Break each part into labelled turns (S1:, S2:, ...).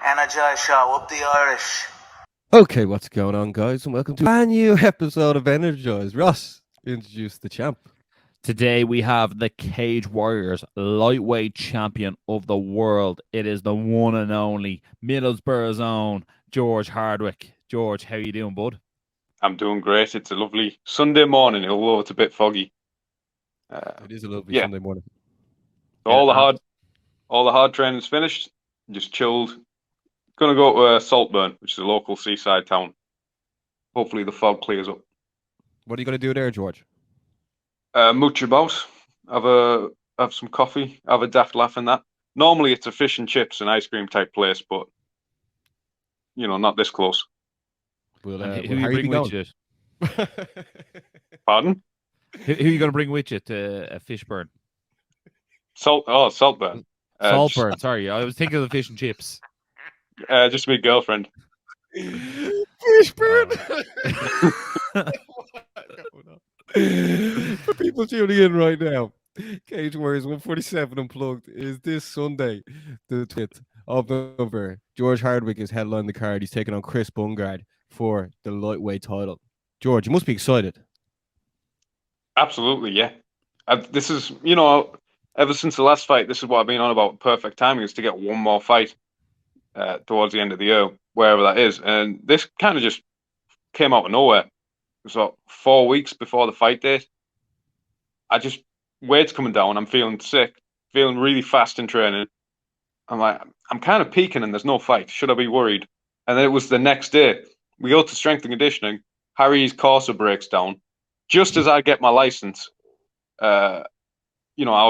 S1: Energized show, up the Irish.
S2: Okay, what's going on, guys, and welcome to a new episode of Energized. Ross, introduce the champ.
S3: Today we have the Cage Warriors lightweight champion of the world. It is the one and only Middlesbrough's own George Hardwick. George, how you doing, bud?
S4: I'm doing great. It's a lovely Sunday morning, although it's a bit foggy.
S2: It is a lovely Sunday morning.
S4: All the hard training's finished. Just chilled. Gonna go to Saltburn, which is a local seaside town. Hopefully the fog clears up.
S2: What are you going to do there, George?
S4: Mooch about. Have some coffee. Have a daft laugh in that. Normally it's a fish and chips and ice cream type place, but not this close.
S3: Who are you bring with you?
S4: Pardon?
S3: Who are you going to bring with you to a Fishburn?
S4: Saltburn.
S3: Saltburn. Sorry, I was thinking of the fish and chips.
S4: Just my girlfriend.
S2: Fishburn. For people tuning in right now, Cage Warriors 147 Unplugged is this Sunday, the 20th of November. George Hardwick is headlining the card. He's taking on Chris Bungard for the lightweight title. George, you must be excited.
S4: Absolutely, yeah. This is, ever since the last fight, this is what I've been on about. Perfect timing is to get one more fight towards the end of the year, wherever that is. And this kind of just came out of nowhere. It was about 4 weeks before the fight date. Weight's coming down. I'm feeling sick, feeling really fast in training. I'm like, I'm kind of peaking and there's no fight. Should I be worried? And then it was the next day. We go to strength and conditioning. Harry's Corsa breaks down. Just as I get my license, our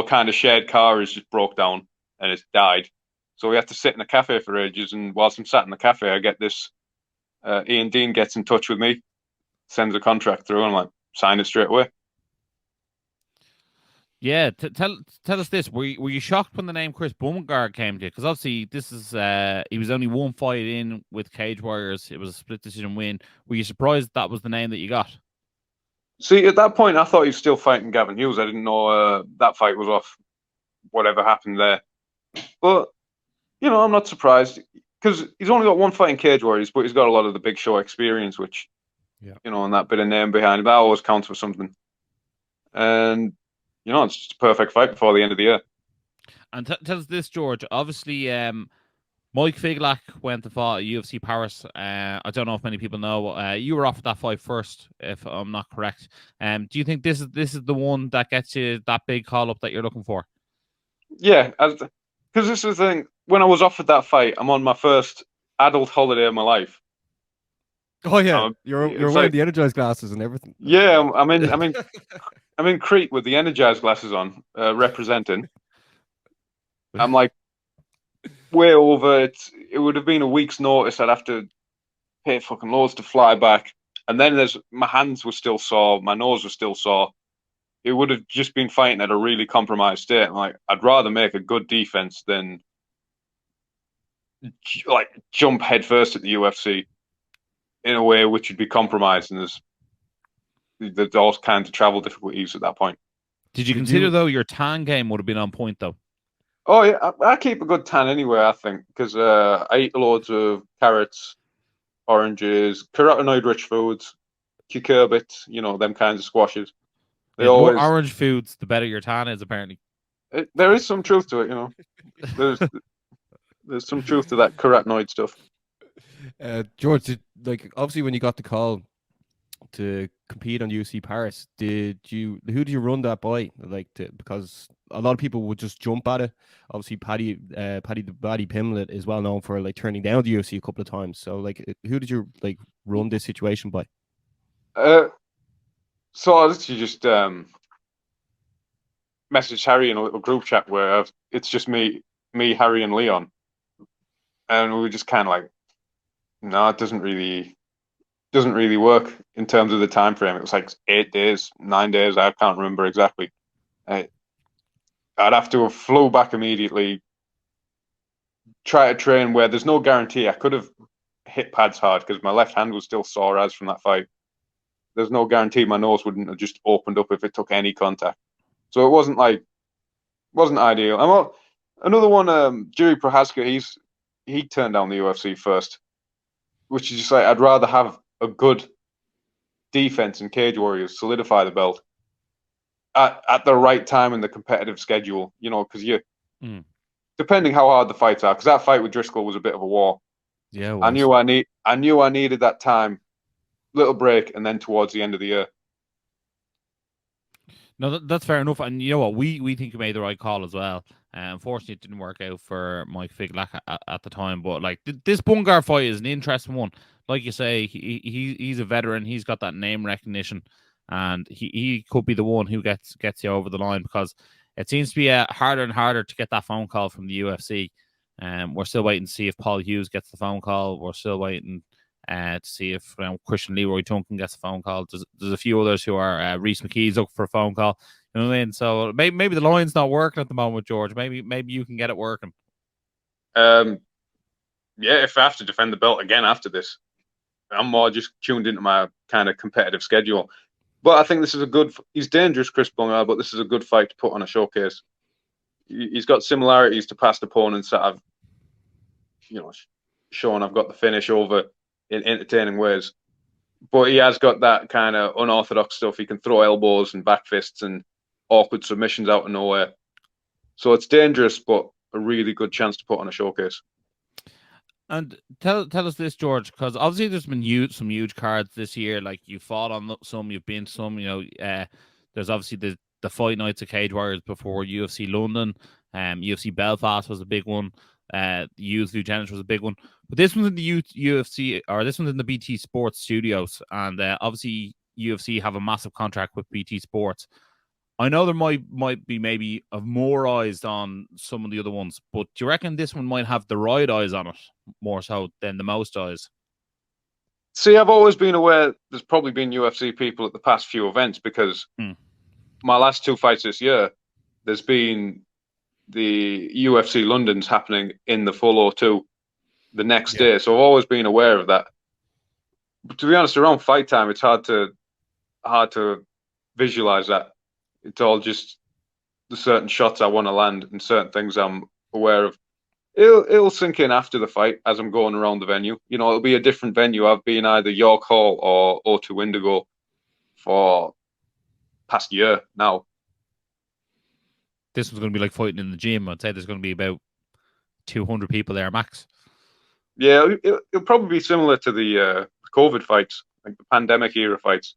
S4: kind of shared car is just broke down and it's died. So we have to sit in a cafe for ages. And whilst I'm sat in the cafe, I get this, Ian Dean gets in touch with me, sends a contract through, and I'm like, sign it straight away.
S3: Yeah, tell us this. Were you shocked when the name Chris Bumgarner came to you? Because obviously this is he was only one fight in with Cage Warriors. It was a split decision win. Were you surprised that was the name that you got?
S4: See, at that point, I thought he was still fighting Gavin Hughes. I didn't know that fight was off. Whatever happened there, but I'm not surprised because he's only got one fight in Cage Warriors, but he's got a lot of the big show experience, which and that bit of name behind him, that always counts for something. And it's just a perfect fight before the end of the year.
S3: And tell us this, George. Obviously, Mike Figlak went to fight at UFC Paris. I don't know if many people know. You were offered that fight first, if I'm not correct. Do you think this is the one that gets you that big call up that you're looking for?
S4: Yeah, because this is the thing. When I was offered that fight, I'm on my first adult holiday of my life.
S2: Oh yeah, you're wearing the Energized glasses and everything.
S4: Yeah, I'm in Crete with the Energized glasses on, representing. I'm like way over it. It would have been a week's notice. I'd have to pay fucking loads to fly back, and then my hands were still sore, my nose was still sore. It would have just been fighting at a really compromised state. I'm like, I'd rather make a good defense than like jump headfirst at the UFC in a way which would be compromised, and there's all kinds of travel difficulties at that point.
S3: Did you consider though your tan game would have been on point though?
S4: Oh yeah, I keep a good tan anyway. I think because I eat loads of carrots, oranges, carotenoid-rich foods, cucurbits, them kinds of squashes.
S3: The more orange foods, the better your tan is. Apparently,
S4: there is some truth to it. There's some truth to that carotenoid stuff.
S2: George, obviously when you got the call to compete on UFC Paris, who did you run that by? Because a lot of people would just jump at it. Obviously, Paddy the Baddy Pimlet is well known for turning down the UFC a couple of times. So who did you run this situation by?
S4: So I literally just messaged Harry in a little group chat where it's just me, Harry, and Leon, and we were just kind of like, no, it doesn't really work in terms of the time frame. It was like 8 days, 9 days. I can't remember exactly. I'd have to have flew back immediately, try to train where there's no guarantee I could have hit pads hard because my left hand was still sore as from that fight. There's no guarantee my nose wouldn't have just opened up if it took any contact. So it wasn't ideal. Another one, Jiri Prohaska, he turned down the UFC first, which is just like, I'd rather have a good defense in Cage Warriors, solidify the belt at the right time in the competitive schedule, because depending how hard the fights are, because that fight with Driscoll was a bit of a war.
S2: Yeah, it
S4: I
S2: was.
S4: knew I needed that time, little break, and then towards the end of the year.
S3: No, that's fair enough. And you know what? We think you made the right call as well. Unfortunately, it didn't work out for Mike Figlak at the time. But like this Bungar fight is an interesting one. Like you say, he's a veteran. He's got that name recognition, and he could be the one who gets you over the line, because it seems to be harder and harder to get that phone call from the UFC. We're still waiting to see if Paul Hughes gets the phone call. We're still waiting to see if Christian Leroy Duncan gets a phone call. There's a few others who are Reese McKee's up for a phone call. You know what I mean? So maybe the line's not working at the moment, George. Maybe you can get it working.
S4: Yeah, if I have to defend the belt again after this, I'm more just tuned into my kind of competitive schedule. But I think this is he's dangerous, Chris Bungar, but this is a good fight to put on a showcase. He's got similarities to past opponents that I've, shown I've got the finish over in entertaining ways. But he has got that kind of unorthodox stuff. He can throw elbows and back fists and awkward submissions out of nowhere. So it's dangerous, but a really good chance to put on a showcase.
S3: And tell us this, George, because obviously there's been some huge cards this year. Like you fought on some, you've been to some. There's obviously the fight nights of Cage Warriors before UFC London. UFC Belfast was a big one. Youth Lieutenant was a big one. But this one's in the UFC, or this one's in the BT Sports studios, and obviously UFC have a massive contract with BT Sports. I know there might be maybe of more eyes on some of the other ones, but do you reckon this one might have the right eyes on it more so than the most eyes?
S4: See, I've always been aware there's probably been UFC people at the past few events, because my last two fights this year, there's been the UFC London's happening in the full O2 the next day. So I've always been aware of that. But to be honest, around fight time, it's hard to visualize that. It's all just the certain shots I want to land and certain things I'm aware of. It'll sink in after the fight as I'm going around the venue. It'll be a different venue. I've been either York Hall or O2 Indigo for past year now.
S3: This one's going to be like fighting in the gym. I'd say there's going to be about 200 people there max.
S4: Yeah, it'll probably be similar to the COVID fights, like the pandemic era fights.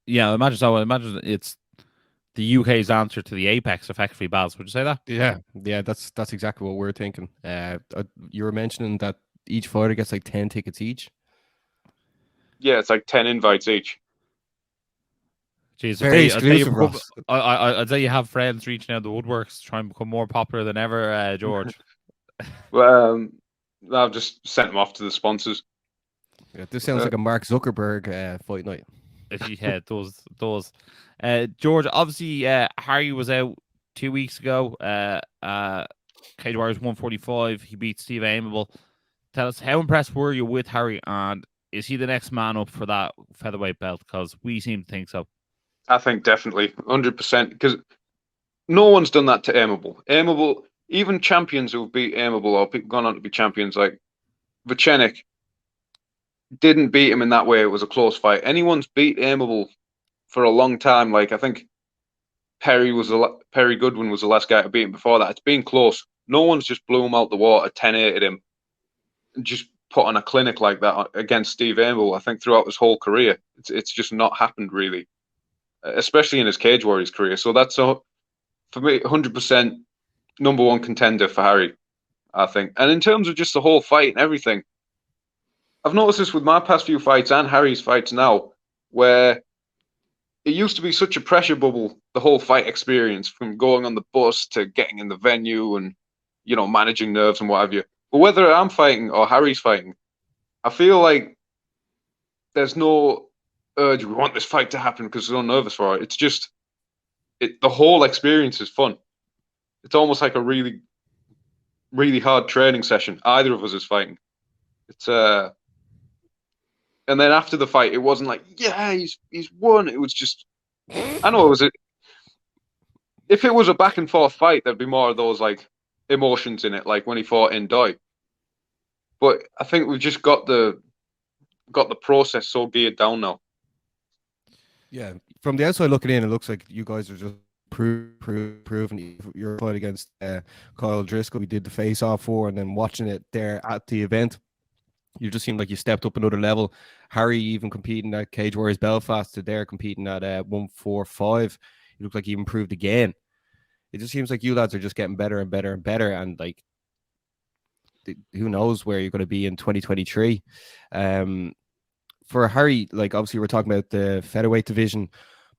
S3: Yeah, I imagine so. I imagine it's the UK's answer to the Apex, effectively, Baz. Would you say that?
S2: Yeah, that's exactly what we're thinking. You were mentioning that each fighter gets like 10 tickets each.
S4: Yeah, it's like 10 invites each.
S3: Jeez,
S2: Very exclusive, Ross.
S3: I'd say you have friends reaching out the woodworks to try and become more popular than ever, George.
S4: Well, I've just sent them off to the sponsors.
S2: Yeah, this sounds like a Mark Zuckerberg fight night.
S3: Yeah, it does. George, obviously, Harry was out 2 weeks ago. Cage Warriors 145. He beat Steve Aimable. Tell us, how impressed were you with Harry, and is he the next man up for that featherweight belt? Because we seem to think so.
S4: I think definitely 100%, because no one's done that to Aimable. Aimable, even champions who've beat Aimable or people gone on to be champions like Vucenic, didn't beat him in that way. It was a close fight. Anyone's beat Aimable for a long time. Like, I think Perry Goodwin was the last guy to beat him before that. It's been close. No one's just blew him out the water, 10-8'd him, and just put on a clinic like that against Steve Aimable. I think throughout his whole career, it's just not happened really, especially in his Cage Warriors career. So that's for me 100% number one contender for Harry, I think. And in terms of just the whole fight and everything, I've noticed this with my past few fights and Harry's fights now, where it used to be such a pressure bubble, the whole fight experience, from going on the bus to getting in the venue and, managing nerves and what have you. But whether I'm fighting or Harry's fighting, I feel like there's no urge, we want this fight to happen because we're so nervous for it. It's just, the whole experience is fun. It's almost like a really, really hard training session. Either of us is fighting. It's and then after the fight, it wasn't like, yeah, he's won. It was just, I know if it was a back and forth fight, there'd be more of those like emotions in it, like when he fought in Doi. But I think we've just got the process so geared down now.
S2: Yeah, from the outside looking in, it looks like you guys are just proving your fight against Kyle Driscoll. We did the face-off for, and then watching it there at the event, you just seemed like you stepped up another level. Harry even competing at Cage Warriors Belfast, to there competing at 145. You look like you improved again. It just seems like you lads are just getting better and better and better, and like, who knows where you're going to be in 2023. For Harry, like, obviously we're talking about the featherweight division.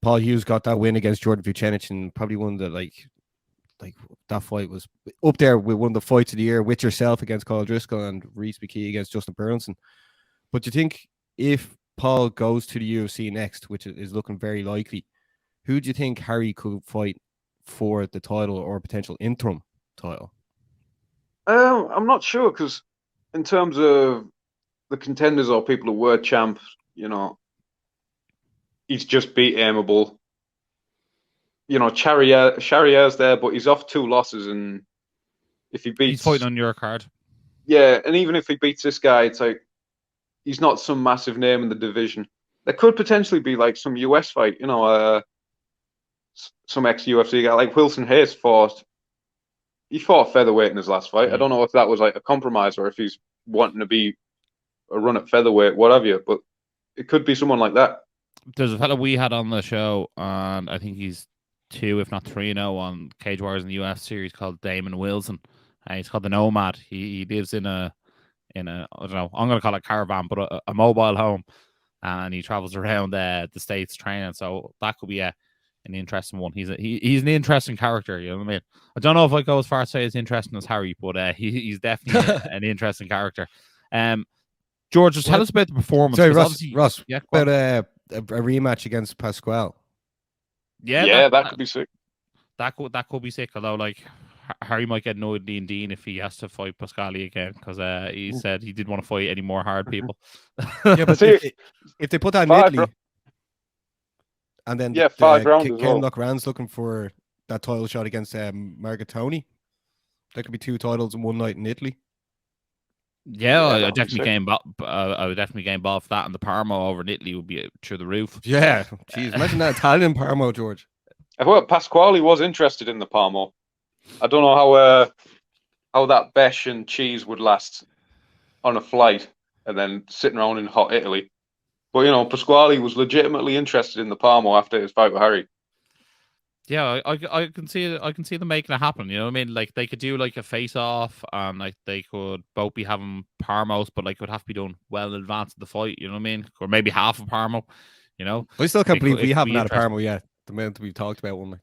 S2: Paul Hughes got that win against Jordan Vucenic, and probably one of the like that fight was up there with one of the fights of the year, with yourself against Kyle Driscoll and Reese McKee against Justin Burnson. But do you think if Paul goes to the UFC next, which is looking very likely, who do you think Harry could fight for the title or potential interim title?
S4: I'm not sure, because in terms of the contenders or people who were champs, you know, he's just beat Aimable. You know, Charrier's there, but he's off 2 losses, and if he beats,
S3: he's fighting on your card.
S4: Yeah, and even if he beats this guy, it's like he's not some massive name in the division. There could potentially be like some US fight, you know, some ex-UFC guy like Wilson Hayes fought. He fought featherweight in his last fight. I don't know if that was like a compromise or if he's wanting to be a run at featherweight, what have you. But it could be someone like that.
S3: There's a fellow we had on the show, and I think he's 2, if not 3-0 on Cage Warriors in the US series, called Damon Wilson. He's called the Nomad. He lives in a I don't know, I'm going to call it caravan, but a mobile home, and he travels around the States training. So that could be an interesting one. He's an interesting character, you know what I mean? I don't know if I go as far as say as interesting as Harry, but he's definitely an interesting character. George, just tell us about the performance.
S2: Sorry, Ross,
S3: yeah,
S2: about a rematch against Pasquale.
S3: Yeah,
S4: that could be sick.
S3: That could be sick. Although, like, Harry might get annoyed Dean if he has to fight Pasquale again, because he said he didn't want to fight any more hard people.
S2: Yeah, but if they put that in Italy, and then
S4: 5 rounds as
S2: Ken
S4: well.
S2: Lockran's looking for that title shot against Margatoni, that could be 2 titles in one night in Italy.
S3: Yeah, I would definitely game ball for that, and the Parmo over in Italy would be through the roof.
S2: Yeah, jeez, imagine that Italian Parmo, George.
S4: Well, Pasquale was interested in the Parmo. I don't know how that besh and cheese would last on a flight and then sitting around in hot Italy. But, you know, Pasquale was legitimately interested in the Parmo after his fight with Harry.
S3: Yeah, I can see it. I can see them making it happen. You know what I mean? Like, they could do like a face-off, and like they could both be having Parmos, but like it would have to be done well in advance of the fight. You know what I mean? Or maybe half a Parmo. You know,
S2: I still can't believe we haven't had a Parmo yet. The minute we've talked about one. Like,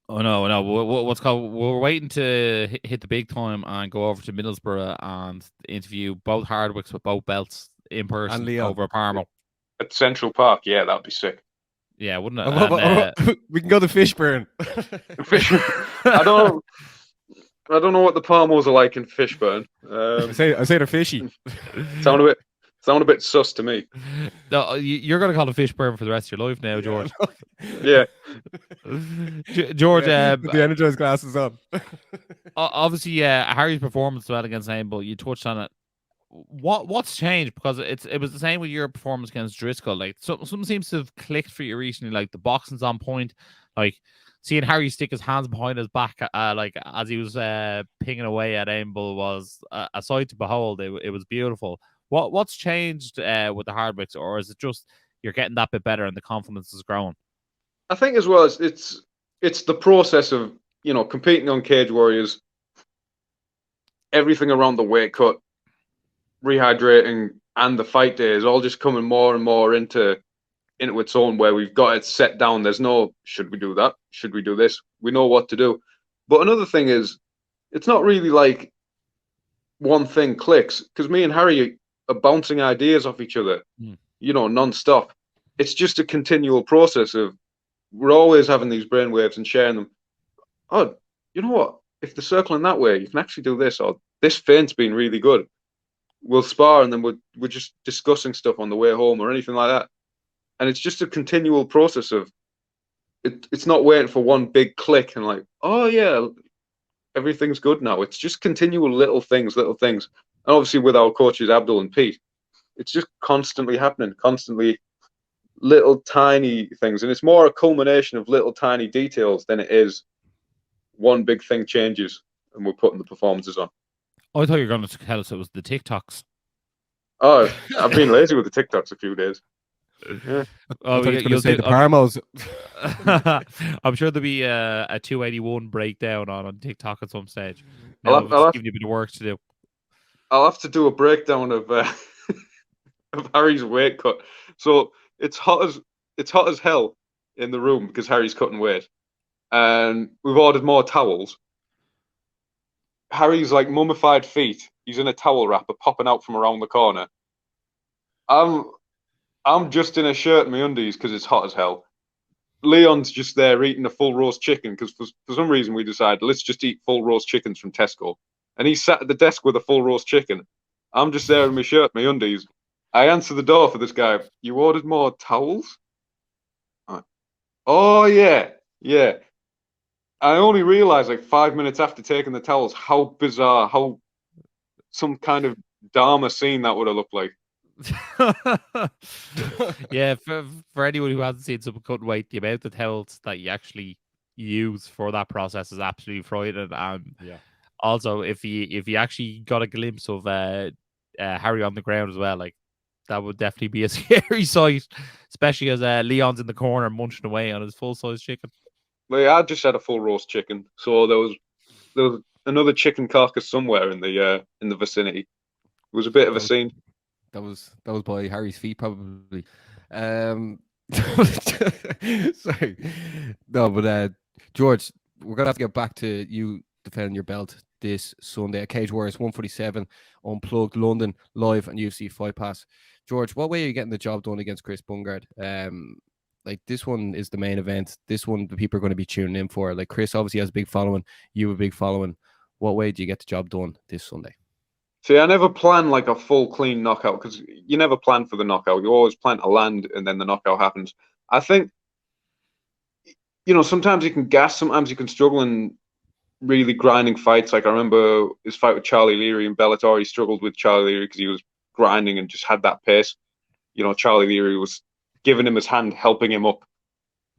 S3: oh no! What's called? We're waiting to hit the big time and go over to Middlesbrough and interview both Hardwicks with both belts in person over a Parmo
S4: at Central Park. Yeah, that'd be sick.
S3: Yeah, wouldn't it?
S2: We can go to Fishburn.
S4: I don't know what the Parmos are like in Fishburn.
S2: I say they're fishy.
S4: Sound a bit sus to me.
S3: No, you're going to call it Fishburn for the rest of your life now, George.
S4: Yeah.
S3: George,
S2: with the Energized glasses on.
S3: Obviously, Harry's performance well against Aimable, you touched on it. What's changed? Because it was the same with your performance against Driscoll. Like, something seems to have clicked for you recently. Like, the boxing's on point. Like, seeing Harry stick his hands behind his back, like as he was pinging away at Aimable, was a sight to behold. It was beautiful. What's changed with the Hardwicks, or is it just you're getting that bit better and the confidence is growing?
S4: I think as well as it's the process of, you know, competing on Cage Warriors. Everything around the weight cut, rehydrating, and the fight day is all just coming more and more into its own, where we've got it set down. There's no, should we do that? Should we do this? We know what to do. But another thing is, it's not really like one thing clicks, because me and Harry are bouncing ideas off each other, you know, non-stop. It's just a continual process of, we're always having these brainwaves and sharing them. Oh, you know what? If they're circling that way, you can actually do this, or this feint's been really good. We'll spar, and then we're just discussing stuff on the way home or anything like that. And it's just a continual process of, it's not waiting for one big click and like, oh yeah, everything's good now. It's just continual little things. And obviously with our coaches Abdul and Pete, it's just constantly happening, constantly little tiny things, and it's more a culmination of little tiny details than it is one big thing changes and we're putting the performances on.
S3: I thought you were going to tell us it was the TikToks.
S4: Oh, I've been lazy with the TikToks a few days. Yeah.
S2: I thought you were going to say the Parmos.
S3: I'm sure there'll be a 281 breakdown on TikTok at some stage.
S4: I'll
S3: Just giving you a bit of work to do.
S4: I'll have to do a breakdown of of Harry's weight cut. So it's hot as hell in the room because Harry's cutting weight, and we've ordered more towels. Harry's like mummified feet. He's in a towel wrapper popping out from around the corner. I'm just in a shirt and my undies because it's hot as hell. Leon's just there eating a full roast chicken because for some reason we decided let's just eat full roast chickens from Tesco. And he's sat at the desk with a full roast chicken. I'm just there in my shirt, my undies. I answer the door for this guy. You ordered more towels? Oh, yeah. I only realized like 5 minutes after taking the towels how bizarre, how some kind of Dharma scene that would have looked like.
S3: Yeah, for anyone who hasn't seen someone cutting weight, the amount of towels that you actually use for that process is absolutely frightening.
S2: Yeah.
S3: Also, if you actually got a glimpse of Harry on the ground as well, like that would definitely be a scary sight, especially as Leon's in the corner munching away on his full size chicken.
S4: Well, I just had a full roast chicken, so there was another chicken carcass somewhere in the vicinity. It was a bit of a scene.
S2: That was by Harry's feet, probably. Sorry, no, but George, we're gonna have to get back to you defending your belt this Sunday at Cage Warriors 147, Unplugged London live on UFC Fight Pass. George, what way are you getting the job done against Chris Bungard? Like this one is the main event. This one the people are going to be tuning in for. Like Chris obviously has a big following. You have a big following. What way do you get the job done this Sunday?
S4: See, I never plan like a full clean knockout because you never plan for the knockout. You always plan to land and then the knockout happens. I think, sometimes you can gas, sometimes you can struggle in really grinding fights. Like I remember his fight with Charlie Leary in Bellator. He struggled with Charlie Leary because he was grinding and just had that pace. Charlie Leary was giving him his hand, helping him up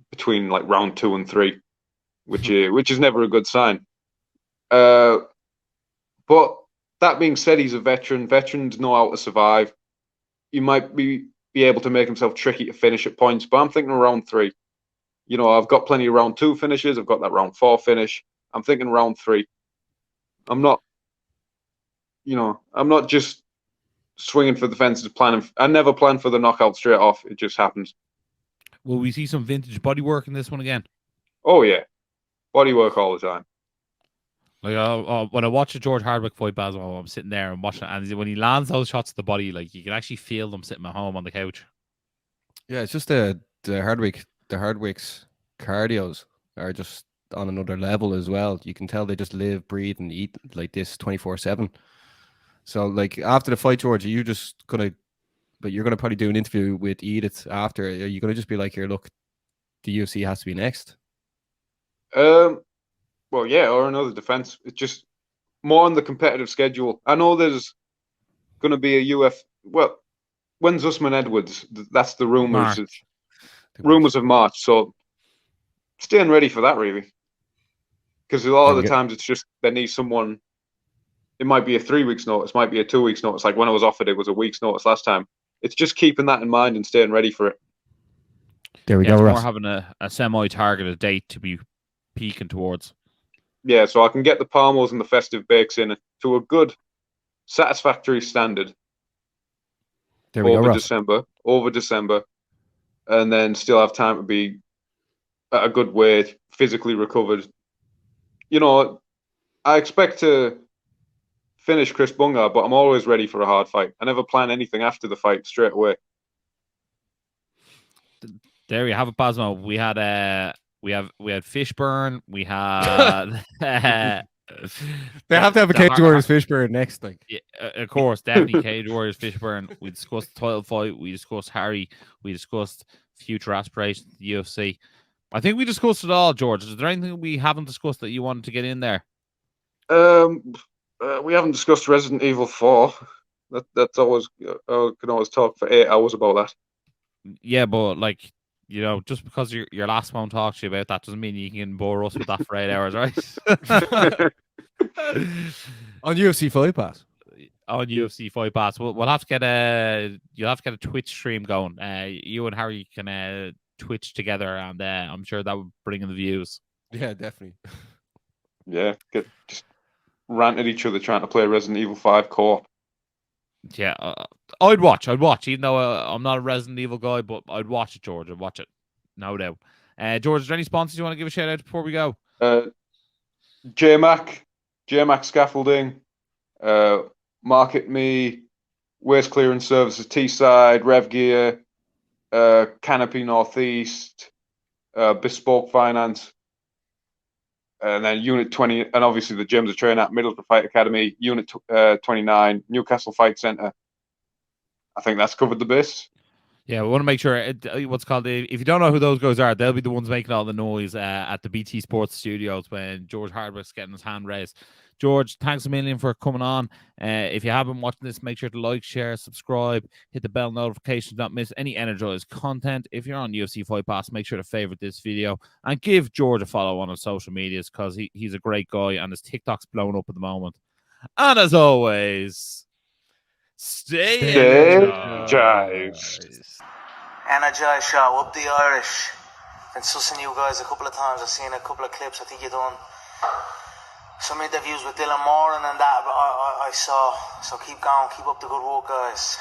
S4: between like round 2 and 3, which is never a good sign. But that being said, he's a veteran. Veterans know how to survive. He might be able to make himself tricky to finish at points, but I'm thinking round 3. I've got plenty of round 2 finishes. I've got that round 4 finish. I'm thinking round 3. I'm not just swinging for the fences planning. I never plan for the knockout straight off. It just happens.
S3: Will we see some vintage body work in this one again?
S4: Oh, yeah. Body work all the time.
S3: Like when I watch a George Hardwick fight, Basil, I'm sitting there and watching it, and when he lands those shots to the body, like you can actually feel them sitting at home on the couch. Yeah,
S2: it's just the Hardwick's cardios are just on another level as well. You can tell they just live, breathe, and eat like this 24/7. So, like after the fight, George, you're gonna probably do an interview with Edith after. Are you gonna just be like, "Here, look, the UFC has to be next"?
S4: Well, yeah, or another defense. It's just more on the competitive schedule. I know there's going to be a Well, when's Usman Edwards? That's the rumors. Rumors of March. So staying ready for that, really. Because a lot of the times it's just they need someone. It might be a 3 weeks notice, might be a 2 weeks notice. Like when I was offered, it was a week's notice last time. It's just keeping that in mind and staying ready for it.
S2: There we go.
S3: It's
S2: Ross.
S3: more having a semi-targeted date to be peaking towards.
S4: Yeah, so I can get the Palmos and the festive bakes in to a good, satisfactory standard.
S2: There we go, Ross.
S4: Over December, and then still have time to be at a good weight, physically recovered. I expect to finish Chris Bungard, but I'm always ready for a hard fight. I never plan anything after the fight straight away.
S3: There you have it, Basmo. We had Fishburne. We had.
S2: They have to have a Cage Warriors Fishburne next, like.
S3: Yeah, of course, definitely Cage Warriors Fishburne. We discussed the title fight. We discussed Harry. We discussed future aspirations of the UFC. I think we discussed it all, George. Is there anything we haven't discussed that you wanted to get in there?
S4: We haven't discussed Resident Evil 4. That's always can always talk for 8 hours about that.
S3: Yeah, but like, you know, just because your last one talks to you about that doesn't mean you can bore us with that for 8 hours, right?
S2: On UFC Fight Pass.
S3: On UFC Fight Pass, we'll have to get you'll have to get a Twitch stream going. You and Harry can Twitch together, and I'm sure that would bring in the views.
S2: Yeah, definitely.
S4: Yeah, just rant at each other trying to play Resident Evil 5 co-op.
S3: Yeah, I'd watch, even though I'm not a Resident Evil guy, but I'd watch it, George. I'd watch it, no doubt. George, is there any sponsors you want to give a shout out before we go?
S4: JMac Scaffolding, Market Me, Waste Clearance Services, Teesside, Rev Gear, Canopy Northeast, Bespoke Finance, and then Unit 20, and obviously the gyms are training at Middlesbrough Fight Academy, Unit 29, Newcastle Fight Centre. I think that's covered the base.
S3: Yeah, we want to make sure what's called. If you don't know who those guys are, they'll be the ones making all the noise at the BT Sports Studios when George Hardwick's getting his hand raised. George, thanks a million for coming on. If you haven't watched this, make sure to like, share, subscribe, hit the bell notifications, not miss any Energized content. If you're on UFC Fight Pass, make sure to favorite this video and give George a follow on his social medias because he's a great guy and his TikTok's blowing up at the moment. And as always, stay
S4: energized.
S1: Energized show, up the Irish. Been sussing you guys a couple of times. I've seen a couple of clips. I think you've done some interviews with Dylan Moran and that I saw. So keep going, keep up the good work, guys.